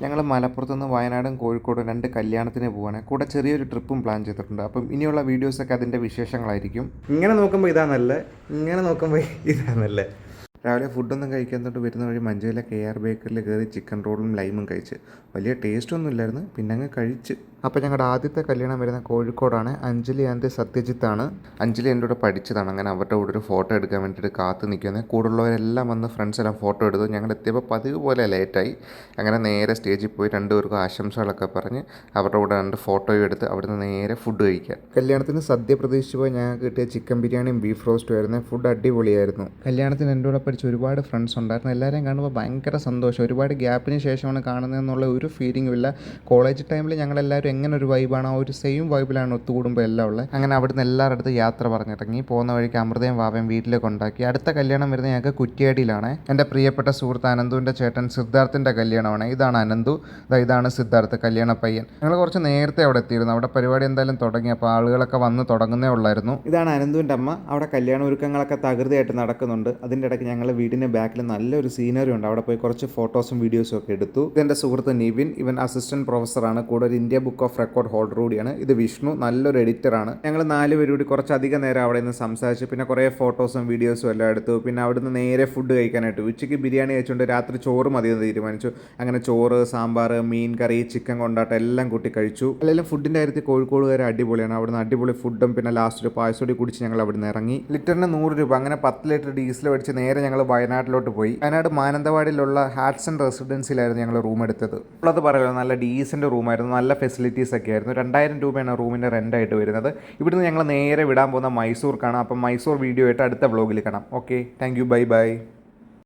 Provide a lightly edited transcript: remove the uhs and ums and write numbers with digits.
ഞങ്ങൾ മലപ്പുറത്ത് നിന്ന് വയനാടും കോഴിക്കോടും 2 കല്യാണത്തിന് പോവാണ്. കൂടെ ചെറിയൊരു ട്രിപ്പും പ്ലാൻ ചെയ്തിട്ടുണ്ട്. അപ്പം ഇനിയുള്ള വീഡിയോസൊക്കെ അതിൻ്റെ വിശേഷങ്ങളായിരിക്കും. ഇങ്ങനെ നോക്കുമ്പോൾ ഇതാണല്ലേ, ഇങ്ങനെ നോക്കുമ്പോൾ ഇതാണല്ലേ. രാവിലെ ഫുഡൊന്നും കഴിക്കാത്തോട്ട് വരുന്ന വഴി മഞ്ചേരിയിലെ KR ബേക്കറിൽ കയറി ചിക്കൻ റോളും ലൈമും കഴിച്ച്. വലിയ ടേസ്റ്റൊന്നും ഇല്ലായിരുന്നു, പിന്നെ അങ്ങ് കഴിച്ച്. അപ്പോൾ ഞങ്ങളുടെ ആദ്യത്തെ കല്യാണം വരുന്ന കോഴിക്കോടാണ്. അഞ്ജലി ആൻഡ് സത്യജിത്താണ്. അഞ്ജലി എൻ്റെ കൂടെ പഠിച്ചതാണ്. അങ്ങനെ അവരുടെ കൂടെ ഒരു ഫോട്ടോ എടുക്കാൻ വേണ്ടിയിട്ട് കാത്ത് നിൽക്കുന്നത്. കൂടുള്ളവരെല്ലാം വന്ന് ഫ്രണ്ട്സ് എല്ലാം ഫോട്ടോ എടുത്തു. ഞങ്ങൾ എത്തിയപ്പോൾ പതിവ് പോലെ ലേറ്റായി. അങ്ങനെ നേരെ സ്റ്റേജിൽ പോയി 2 പേർക്കും ആശംസകളൊക്കെ പറഞ്ഞ് അവരുടെ കൂടെ 2 ഫോട്ടോയും എടുത്ത് അവിടുന്ന് നേരെ ഫുഡ് കഴിക്കാം. കല്യാണത്തിന് സദ്യ പ്രതീക്ഷിച്ച് പോയി ഞങ്ങൾക്ക് കിട്ടിയ ചിക്കൻ ബിരിയാണിയും ബീഫ് റോസ്റ്റും ആയിരുന്നു. ഫുഡ് അടിപൊളിയായിരുന്നു. കല്യാണത്തിന് എൻ്റെ കൂടെ പഠിച്ച ഒരുപാട് ഫ്രണ്ട്സ് ഉണ്ടായിരുന്നു. എല്ലാവരെയും കാണുമ്പോൾ ഭയങ്കര സന്തോഷം. ഒരുപാട് ഗ്യാപ്പിന് ശേഷമാണ് കാണുന്നതെന്നുള്ള ഒരു ഫീലിംഗും ഇല്ല. കോളേജ് ടൈമിൽ ഞങ്ങളെല്ലാവരും എങ്ങനെ ഒരു വൈബാണ്, ആ ഒരു സെയിം വൈബിലാണ് ഒത്തുകൂടുമ്പോൾ എല്ലാം ഉള്ളത്. അങ്ങനെ അവിടുന്ന് എല്ലാവരുടെ അടുത്ത് യാത്ര പറഞ്ഞിറങ്ങി. പോകുന്ന വഴിക്ക് അമൃതയും വാവയും വീട്ടിലേക്ക് ഉണ്ടാക്കി. അടുത്ത കല്യാണം വരുന്നത് ഞങ്ങൾക്ക് കുറ്റ്യാടിയിലാണ്. എൻ്റെ പ്രിയപ്പെട്ട സുഹൃത്ത് അനന്തുവിൻ്റെ ചേട്ടൻ സിദ്ധാർത്ഥിൻ്റെ കല്യാണമാണ്. ഇതാണ് അനന്തു, ഇതാണ് സിദ്ധാർത്ഥ്, കല്യാണ പയ്യൻ. ഞങ്ങൾ കുറച്ച് നേരത്തെ അവിടെ എത്തിയിരുന്നു. അവിടെ പരിപാടി എന്തായാലും തുടങ്ങി. അപ്പോൾ ആളുകളൊക്കെ വന്ന് തുടങ്ങുന്നേ ഉള്ളായിരുന്നു. ഇതാണ് അനന്തുവിൻ്റെ അമ്മ. അവിടെ കല്യാണ ഒരുക്കങ്ങളൊക്കെ തകൃതിയായിട്ട് നടക്കുന്നുണ്ട്. അതിൻ്റെ ഇടയ്ക്ക് ഞങ്ങൾ വീടിൻ്റെ ബാക്കിൽ നല്ലൊരു സീനറി ഉണ്ട്. അവിടെ പോയി കുറച്ച് ഫോട്ടോസും വീഡിയോസും ഒക്കെ എടുത്തു. ഇതെൻ്റെ സുഹൃത്ത് നിവിൻ. ഇവൻ അസിസ്റ്റന്റ് പ്രൊഫസറാണ്. കൂടെ ഒരു India book of record holder കൂടിയാണ്. ഇത് വിഷ്ണു, നല്ലൊരു എഡിറ്ററാണ്. ഞങ്ങൾ 4 പേര് കൂടി കുറച്ചധികം നേരം അവിടെ നിന്ന് സംസാരിച്ച് പിന്നെ കുറേ ഫോട്ടോസും വീഡിയോസും എല്ലാം എടുത്തു. പിന്നെ അവിടുന്ന് നേരെ ഫുഡ് കഴിക്കാനായിട്ട് ഉച്ചയ്ക്ക് ബിരിയാണി കഴിച്ചുകൊണ്ട് രാത്രി ചോറ് മതിയെന്ന് തീരുമാനിച്ചു. അങ്ങനെ ചോറ്, സാമ്പാർ, മീൻ കറി, ചിക്കൻ കൊണ്ടാട്ടം എല്ലാം കൂട്ടി കഴിച്ചു. അല്ലെങ്കിൽ ഫുഡിൻ്റെ കാര്യത്തിൽ കോഴിക്കോടുകാർ അടിപൊളിയാണ്. അവിടുന്ന് അടിപൊളി ഫുഡും പിന്നെ ലാസ്റ്റ് ഒരു പായസോടി കുടിച്ച് ഞങ്ങൾ അവിടുന്ന് ഇറങ്ങി. ലിറ്ററിന് 100 രൂപ. അങ്ങനെ 10 ലിറ്റർ ഡീസൽ മേടിച്ച് നേരെ ഞങ്ങൾ വയനാട്ടിലോട്ട് പോയി. വയനാട് മാനന്തവാടിയിലുള്ള ഹാറ്റ്സൺ റെസിഡൻസിലായിരുന്നു ഞങ്ങൾ റൂം എടുത്തത്. ഉള്ളത് പറയുമല്ലോ, നല്ല ഡീസൻറ്റ് റൂമായിരുന്നു. നല്ല ഫെസിലിറ്റീസ് ഒക്കെ ആയിരുന്നു. 2000 രൂപയാണ് റൂമിൻ്റെ റെൻ്റായിട്ട് വരുന്നത്. ഇവിടുന്ന് ഞങ്ങൾ നേരെ വിടാൻ പോകുന്ന മൈസൂർക്കാണ്. അപ്പം മൈസൂർ വീഡിയോ ആയിട്ട് അടുത്ത വ്ളോഗിൽ കാണാം. Okay, thank you, bye bye.